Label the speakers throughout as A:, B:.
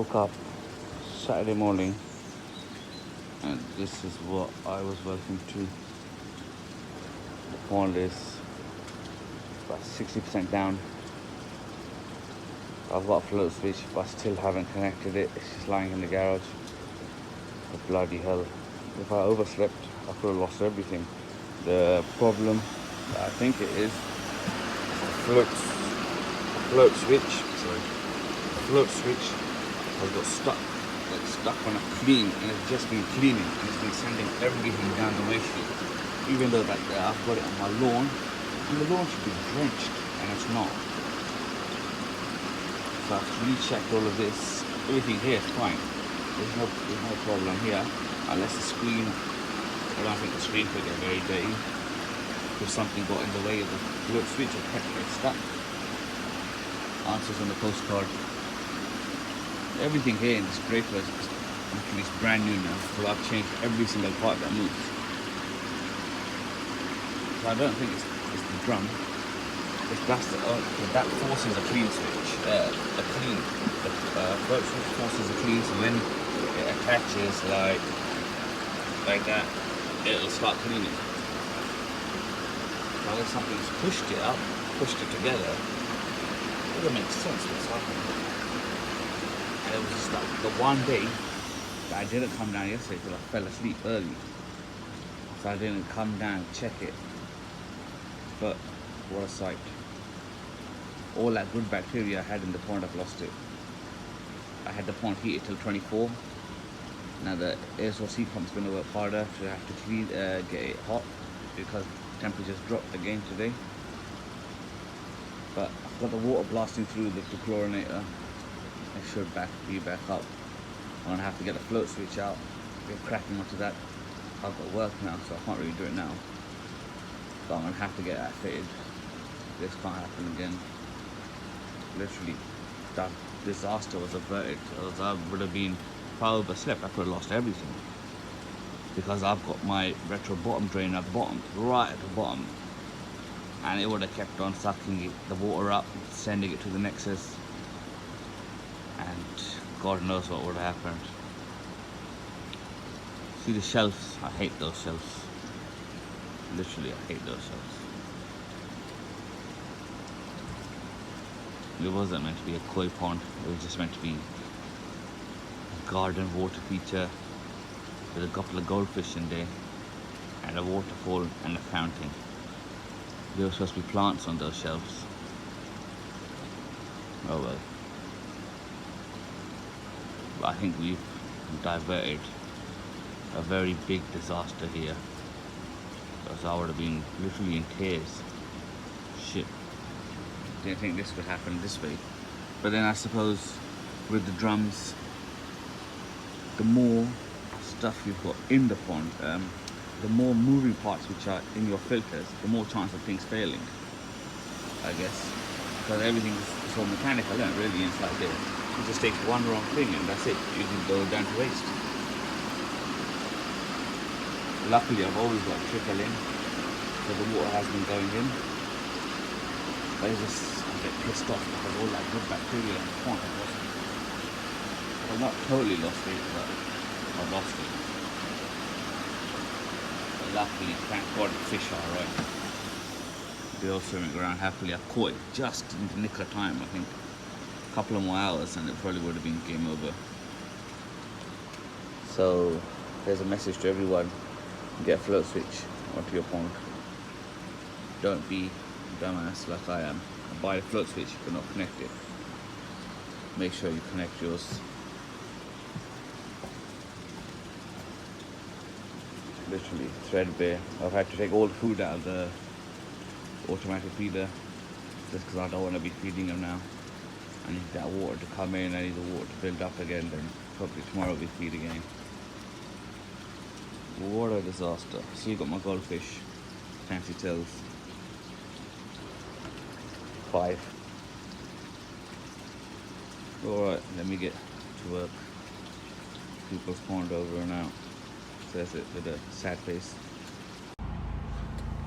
A: woke up Saturday morning and this is what I was welcome to. The pond is about 60% down. I've got a float switch but still haven't connected it. It's just lying in the garage. But bloody hell. If I overslept, I could have lost everything. The problem, I think it is, the float switch. Sorry. The float switch has got stuck on a clean, and it's just been cleaning. And it's been sending everything down the waste stream. Even though that I've got it on my lawn, and the lawn should be drenched, and it's not. So I've rechecked all of this. Everything here is fine. There's no problem here, unless the screen. I don't think the screen could get very dirty. If something got in the way of the float switch or kept it stuck. Answers on the postcard. Everything here in this Draco is actually brand new now. So I've changed every single part that moves. So I don't think it's the drum. That's that forces a clean switch. The float switch forces a clean, so when it attaches like that, it'll start cleaning. So I guess something's pushed it up, pushed it together. It doesn't make sense what's happening. And it was just like the one day that I didn't come down yesterday because I fell asleep early. So I didn't come down and check it. But what a sight. All that good bacteria I had in the pond, I've lost it. I had the pond heated till 24. Now the air source heat pump's going to work harder, so I have to clean, get it hot because temperatures dropped again today. But I've got the water blasting through the chlorinator. It should be back up. I'm going to have to get the float switch out, get cracking onto that. I've got work now, so I can't really do it now. But I'm going to have to get that fitted. This can't happen again. Literally, that disaster was averted. I would have been, if I overslept, I could have lost everything. Because I've got my retro bottom drain at the bottom, right at the bottom. And it would have kept on sucking the water up, sending it to the nexus. And God knows what would have happened. See the shelves? I hate those shelves. Literally, I hate those shelves. It wasn't meant to be a koi pond. It was just meant to be a garden water feature with a couple of goldfish in there and a waterfall and a fountain. There were supposed to be plants on those shelves. Oh well. But I think we've diverted a very big disaster here. Because I would have been literally in tears. Shit. Didn't think this would happen this way. But then I suppose with the drums, the more stuff you've got in the pond, the more moving parts which are in your filters, the more chance of things failing, I guess. Because everything is all mechanical, isn't it, really, inside there. You just take one wrong thing and that's it. You can go down to waste. Luckily, I've always got a trickle in, so the water has been going in. But it's just, I get pissed off because all that good bacteria in the pond, I've not totally lost it, but I've lost it. But luckily, thank God the fish are alright. They're all swimming around happily. I caught it just in the nick of time, I think. A couple of more hours and it probably would have been game over. So, there's a message to everyone. Get a float switch onto your pond. Don't be dumbass like I am. Buy a float switch but not connect it. Make sure you connect yours. Literally threadbare. I've had to take all the food out of the automatic feeder just because I don't want to be feeding them now. I need that water to come in, I need the water to build up again, then probably tomorrow we feed again. What a disaster. Still got my goldfish, fancy tails. 5. Alright, let me get to work. People's pond over and out. Says it with a sad face.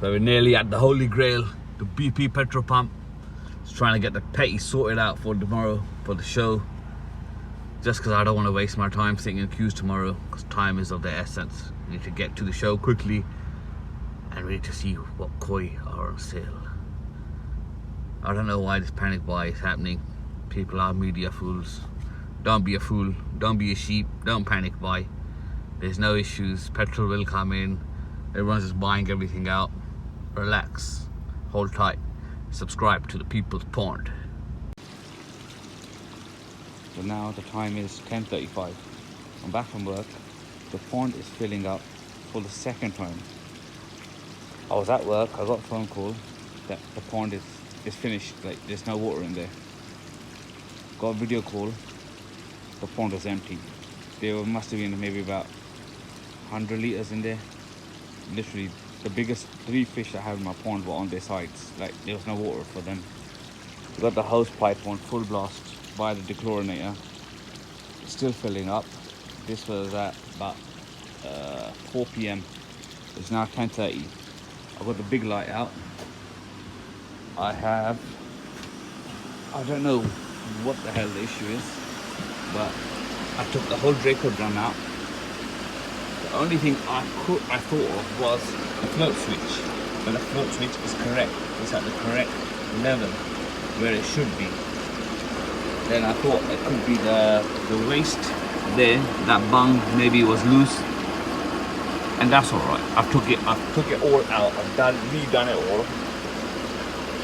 A: So we're nearly at the Holy Grail, the BP petrol pump. Just trying to get the petty sorted out for tomorrow, for the show. just because I don't want to waste my time sitting in queues tomorrow, because time is of the essence. We need to get to the show quickly, and we need to see what koi are on sale. I don't know why this panic buy is happening. People are media fools. Don't be a fool, don't be a sheep, don't panic buy. There's no issues, petrol will come in, everyone's just buying everything out. Relax, hold tight, subscribe to the People's Pond. So now the time is 10:35. I'm back from work. The pond is filling up for the second time. I was at work, I got a phone call that the pond is finished, like there's no water in there. Got a video call, the pond was empty. There must have been maybe about 100 litres in there. Literally, the biggest 3 fish I have in my pond were on their sides. Like, there was no water for them. We got the hose pipe on full blast by the dechlorinator. It's still filling up. This was at about 4 p.m. It's now 10:30. I've got the big light out. I don't know what the hell the issue is, but I took the whole Draco drum out. The only thing I thought of was the float switch, but the float switch is correct. It's at the correct level where it should be. Then I thought it could be the waist there, that bung maybe was loose, and that's all right. I took it all out. I've redone it all.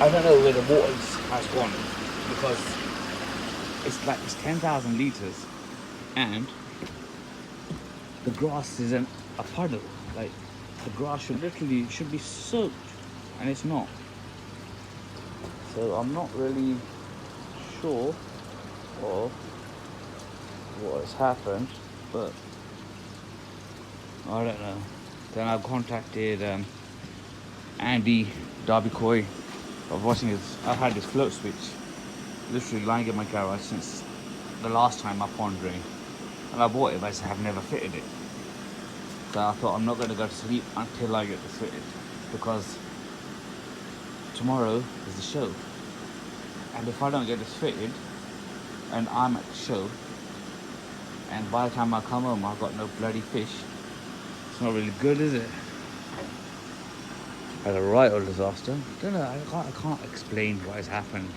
A: I don't know where the water has gone, because it's 10,000 litres and the grass isn't a puddle. Like, the grass should be soaked, and it's not. So I'm not really sure of what has happened, but I don't know. Then I contacted Andy Derby Koi. I've had this float switch literally lying in my garage since the last time my pond drained, and I bought it, but I have never fitted it. So I thought I'm not going to go to sleep until I get this fitted, because tomorrow is the show, and if I don't get this fitted and I'm at the show, and by the time I come home I've got no bloody fish, it's not really good, is it? Had a right old disaster. I don't know, I can't explain what has happened.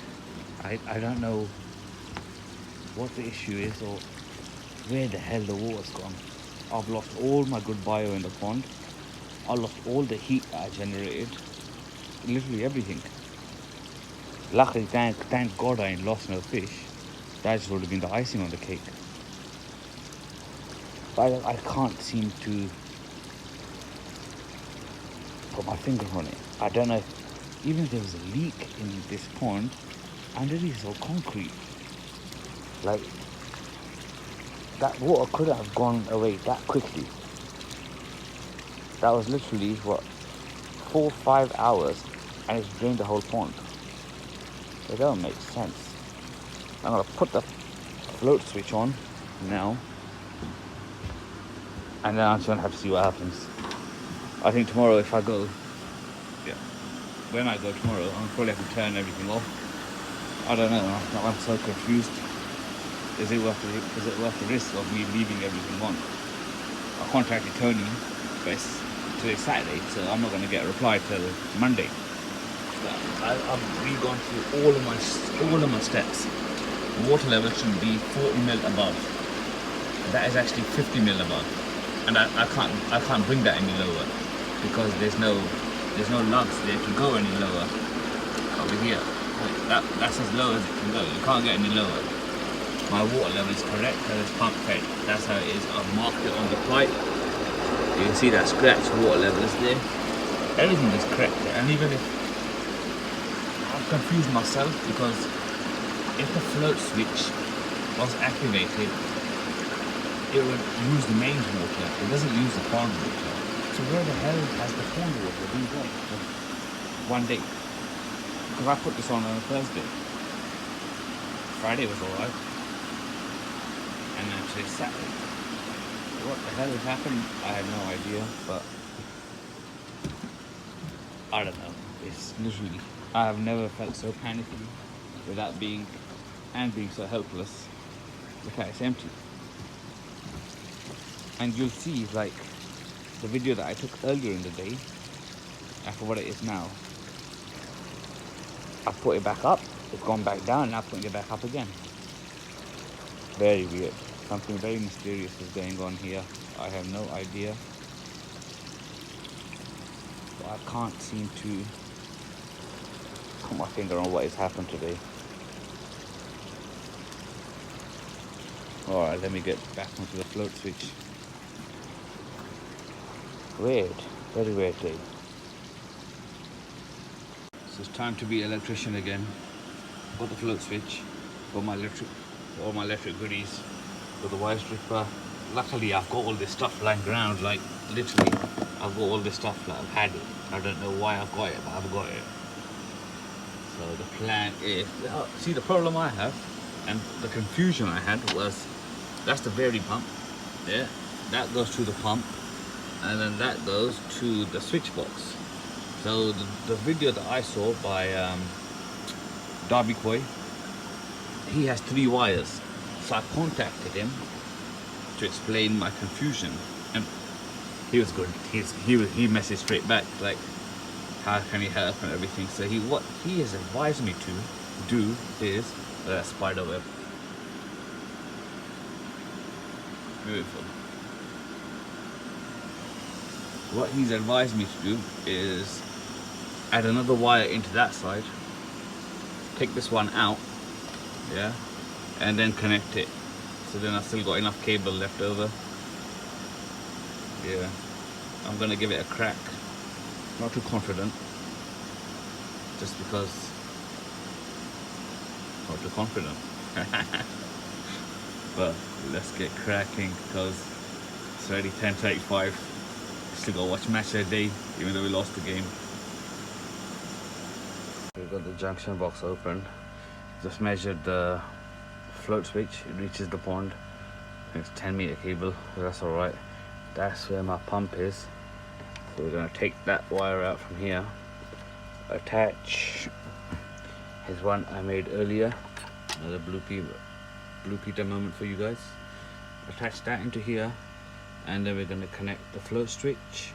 A: I don't know what the issue is or where the hell the water's gone. I've lost all my good bio in the pond. I lost all the heat that I generated. Literally everything. Luckily, thank God I ain't lost no fish. That just would have been the icing on the cake. But I can't seem to put my finger on it. I don't know even if there was a leak in this pond, and it is all concrete. Like, that water could have gone away that quickly. That was literally, what, 4 or 5 hours, and it's drained the whole pond. It don't make sense. I'm gonna put the float switch on now, and then I'm just gonna have to see what happens. I think tomorrow if I go, when I go tomorrow, I'll probably have to turn everything off. I don't know, I'm so confused. Is it worth the risk of me leaving everything on? I contacted Tony, but today's Saturday, so I'm not going to get a reply till Monday. I've re-gone through all of my steps. Water level should be 40 mil above. That is actually 50 mil above, and I can't bring that any lower, because there's no lugs there to go any lower. Over here, that's as low as it can go. You can't get any lower. My water level is correct, and it's pump fed. That's how it is. I've marked it on the pipe. You can see that scratch water level is there. Everything is correct, and even if I've confused myself, because if the float switch was activated, it would use the mains water. It doesn't use the pond water. So where the hell has the pond water been going for one day? Because I put this on a Thursday. Friday was alright. And then today's Saturday. What the hell has happened? I have no idea, but I don't know. It's literally, I have never felt so panicky without being so helpless. Look at it, it's empty. And you'll see, like, the video that I took earlier in the day, and for what it is now, I put it back up, it's gone back down, now putting it back up again. Very weird. Something very mysterious is going on here. I have no idea. But I can't seem to put my finger on what has happened today. Alright, let me get back onto the float switch. Weird, very weird day. So it's time to be electrician again. Got the float switch, got my all my electric goodies, got the wire stripper. Luckily I've got all this stuff lying around, like literally I've got all this stuff, like I've had it. I don't know why I've got it, but I've got it. So the plan is, see, the problem I have and the confusion I had was, that's the vary pump, yeah, that goes to the pump, and then that goes to the switch box. So the video that I saw by Darby Coy, he has 3 wires. So I contacted him to explain my confusion, and he was good. He messaged straight back, like, how can he help and everything. So what he has advised me to do is spider web. Beautiful. What he's advised me to do is add another wire into that side, take this one out, yeah, and then connect it. So then I've still got enough cable left over. Yeah, I'm gonna give it a crack. Not too confident, just because not too confident. But let's get cracking, because it's already 10:35. Still gotta watch match of the day, even though we lost the game. We've got the junction box open. Just measured the float switch. It reaches the pond. I think it's 10-meter cable, so that's alright. That's where my pump is. So we're gonna take that wire out from here. Attach his one I made earlier. Another Blue Peter moment for you guys. Attach that into here, and then we're gonna connect the float switch,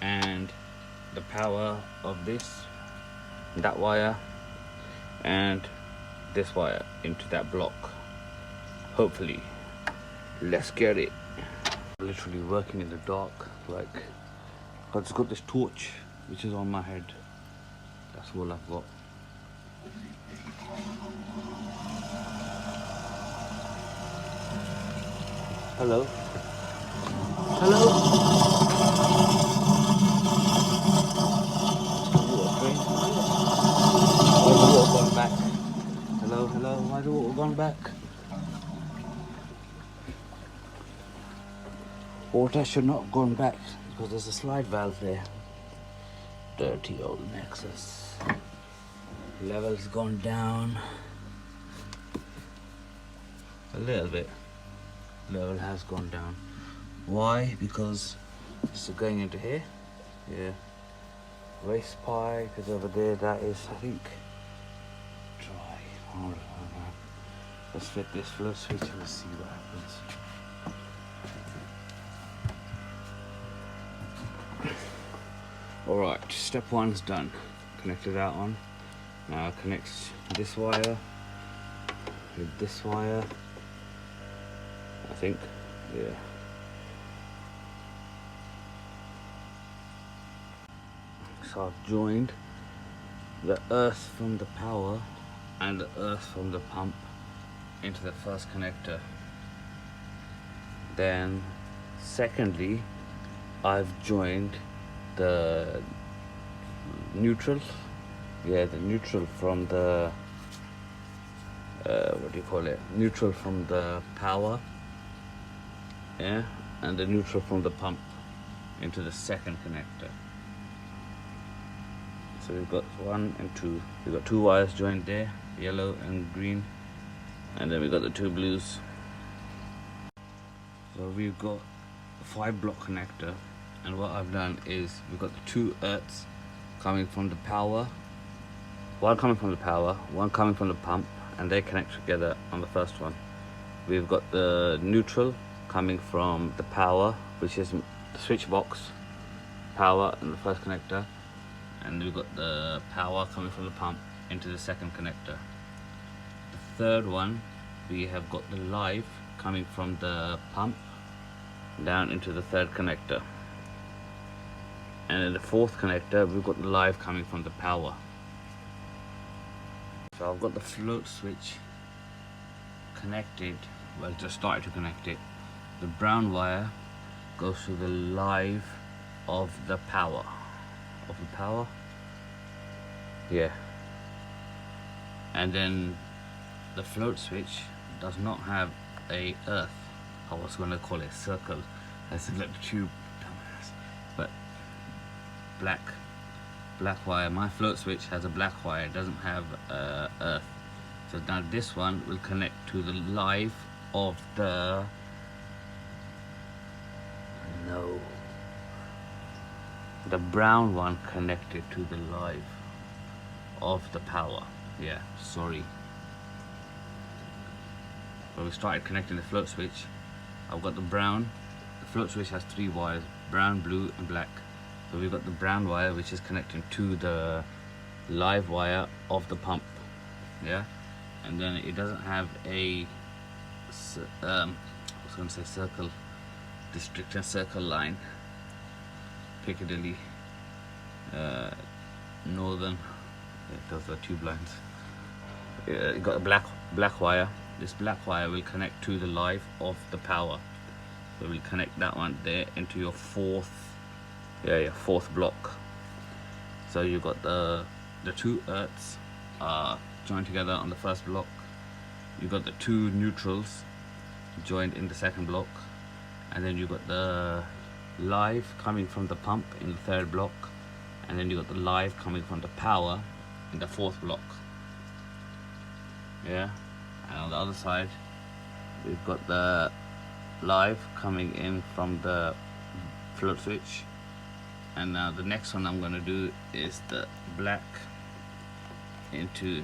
A: and the power of this, that wire, and this wire into that block. Hopefully. Let's get it. Literally working in the dark, like, I just got this torch which is on my head. That's all I've got. Hello. Hello. Why the water gone back? Hello, hello. Why the water gone back? Water should not have gone back because there's a slide valve there. Dirty old Nexus. Level's gone down a little bit. Level has gone down. Why? Because it's going into here. Yeah. Waste pipe is over there. That is, I think, dry. Hold on. Let's fit this float switch and let's see what happens. Alright, step 1's done. Connected that on. Now connect this wire with this wire, I think. Yeah. So I've joined the earth from the power and the earth from the pump into the first connector. Then secondly, I've joined the neutral, the neutral from the what do you call it, neutral from the power, and the neutral from the pump into the second connector. So we've got 1 and 2. We've got 2 wires joined there, yellow and green, and then we've got the 2 blues. So we've got a 5-block connector. And what I've done is we've got the 2 earths coming from the power, one coming from the power, one coming from the pump, and they connect together on the first one. We've got the neutral coming from the power, which is the switch box power in the first connector, and we've got the power coming from the pump into the second connector. The third one, we have got the live coming from the pump down into the third connector, and in the fourth connector we've got the live coming from the power. So I've got the float switch connected, well, just started to connect it. The brown wire goes to the live of the power. Yeah. And then the float switch does not have a earth. I was going to call it circle as in like the tube, dumbass. But black wire. My float switch has a black wire, it doesn't have earth. So now this one will connect to the live of the the brown one connected to the live of the power. Yeah, sorry. When we started connecting the float switch, I've got the brown. The float switch has 3 wires, brown, blue and black. So we've got the brown wire which is connecting to the live wire of the pump. Yeah, and then it doesn't have a I was going to say circle, district and circle line, Piccadilly, Northern, yeah, those are tube lines. You got a black wire. This black wire will connect to the live of the power, so we'll connect that one there into your fourth block. So you've got the 2 earths joined together on the first block. You've got the 2 neutrals joined in the second block, and then you've got the live coming from the pump in the third block, and then you've got the live coming from the power in the fourth block. Yeah, and on the other side we've got the live coming in from the float switch. And now the next one I'm going to do is the black into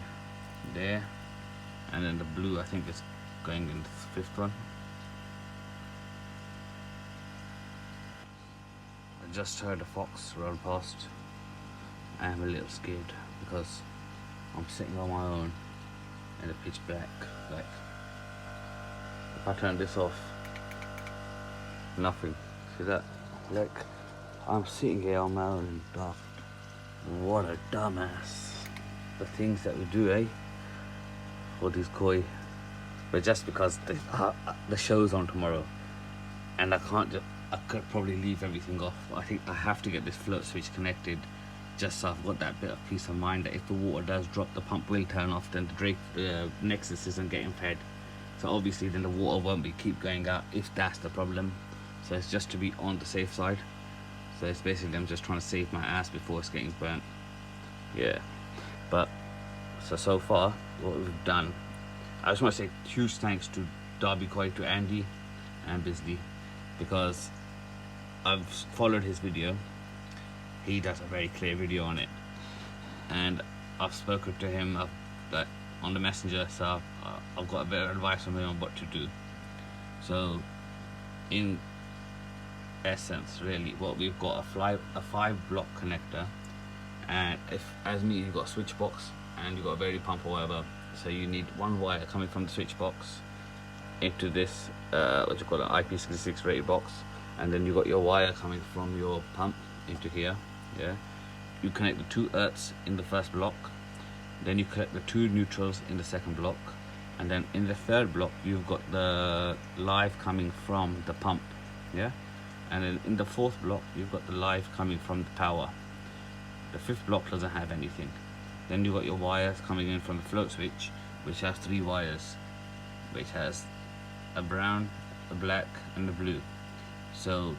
A: there, and then the blue I think is going in the fifth one. I just heard a fox run past. I am a little scared because I'm sitting on my own in the pitch black. Like, if I turn this off, nothing. See that? Like, I'm sitting here on my own in the dark. What a dumbass. The things that we do, eh? For these koi. But just because the show's on tomorrow, and I could probably leave everything off. I think I have to get this float switch connected, just so I've got that bit of peace of mind that if the water does drop, the pump will turn off, then the Draco Nexus isn't getting fed. So obviously then the water won't keep going out if that's the problem. So it's just to be on the safe side. So it's basically I'm just trying to save my ass before it's getting burnt. Yeah. But so far what we've done, I just want to say huge thanks to Derby Koi, to Andy and Bisley, because I've followed his video. He does a very clear video on it, and I've spoken to him on the messenger, so I've got a bit of advice from him on what to do. So in essence, really, what we've got a 5-block connector, and if as me you've got a switch box and you've got a very pump or whatever, so you need 1 wire coming from the switch box into this what you call an IP66 rated box, and then you got your wire coming from your pump into here. Yeah, you connect the 2 earths in the first block, then you connect the 2 neutrals in the second block, and then in the third block you've got the live coming from the pump. Yeah, and then in the fourth block you've got the live coming from the power. The 5th block doesn't have anything. Then you've got your wires coming in from the float switch, which has 3 wires, which has a brown, a black and a blue. So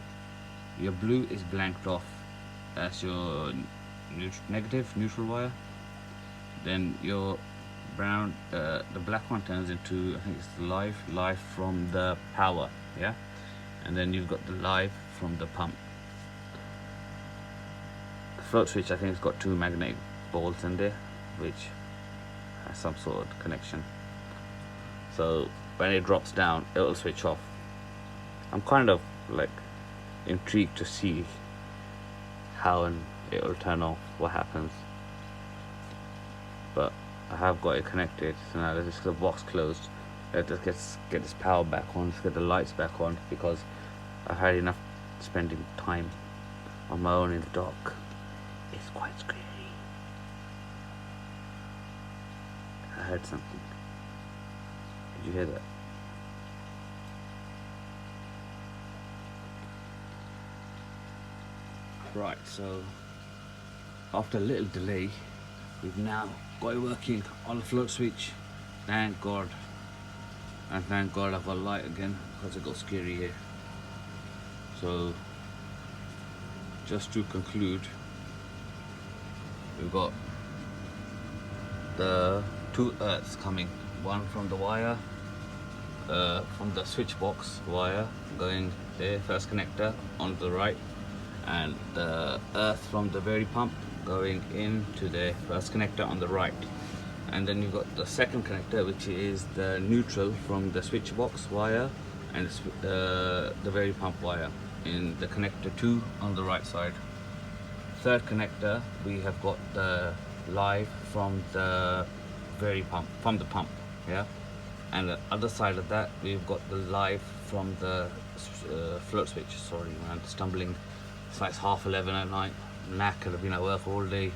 A: your blue is blanked off as your neutral wire. Then your brown, the black one turns into, I think it's the live from the power. Yeah, and then you've got the live from the pump. The float switch I think it's got 2 magnetic balls in there, which has some sort of connection. so when it drops down it will switch off. I'm kind of like intrigued to see how and it will turn off, what happens. But I have got it connected, so now let's just get the box closed. Let's get this power back on, let's get the lights back on, because I've had enough spending time on my own in the dark. It's quite scary. I heard something. Did you hear that? Right, so after a little delay, we've now got it working on the float switch. Thank God. And thank God I've got light again, because it got scary here. So just to conclude, we've got the two earths coming, one from the wire, from the switch box wire going there, first connector on the right, and the earth from the very pump going into the first connector on the right. And then you've got the second connector, which is the neutral from the switch box wire and the very pump wire in the connector 2 on the right side. Third connector, we have got the live from the very pump, from the pump, yeah. And the other side of that, we've got the live from the float switch. Sorry, man, stumbling. It's like 11:30 at night. Knackered, I've been at work all day.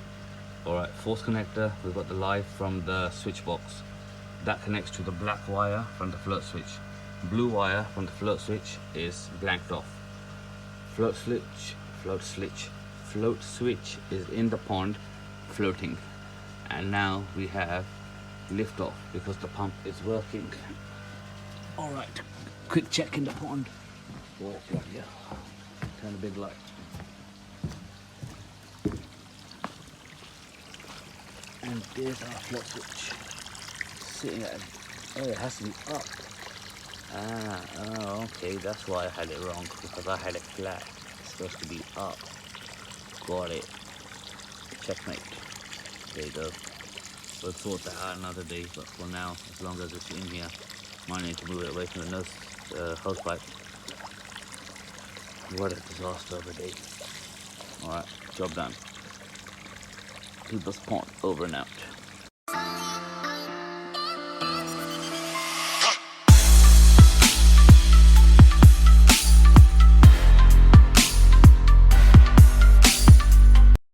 A: Alright, fourth connector, we've got the live from the switch box. That connects to the black wire from the float switch. Blue wire from the float switch is blanked off. Float switch is in the pond, floating. And now we have lift off because the pump is working. Alright, quick check in the pond. Oh, right here. Turn the big light. And there's our float switch sitting at, oh, it has to be up. Oh, okay, that's why I had it wrong, because I had it flat. It's supposed to be up. Got it. Checkmate. There you go. We'll sort that out another day, but for now, as long as it's in here, might need to move it away from the nose hose pipe. What a disaster of a day. Alright, job done. People's Pond over and out.